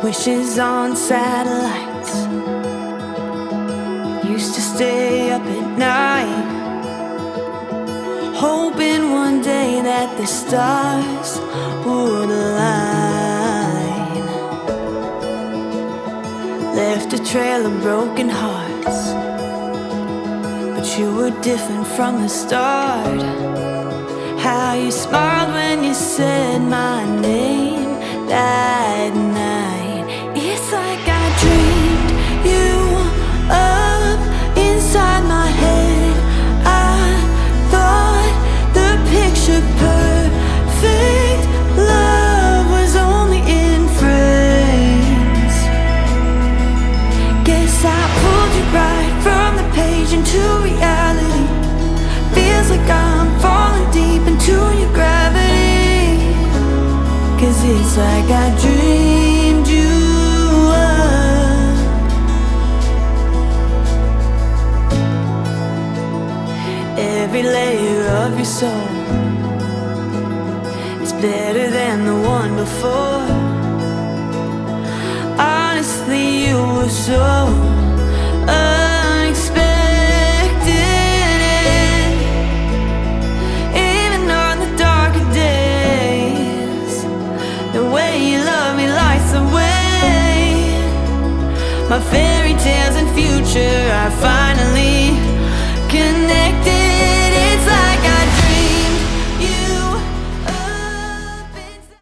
wishes on satellites. Used to stay up at night, hoping one day that the stars would align. Left a trail of broken hearts, but you were different from the start. How you smiled when you said my name that night. It's like I dreamed you up inside my head. I thought the picture perfect love was only in frames. Guess I pulled you right from the page into reality. Feels like I'm falling deep into your gravity. 'Cause it's like I dreamed you up. Every layer of your soul is better than the one before. Honestly, you were so unexpected. Even on the darker days, the way you love me lights the way. My fairy tales and future are finally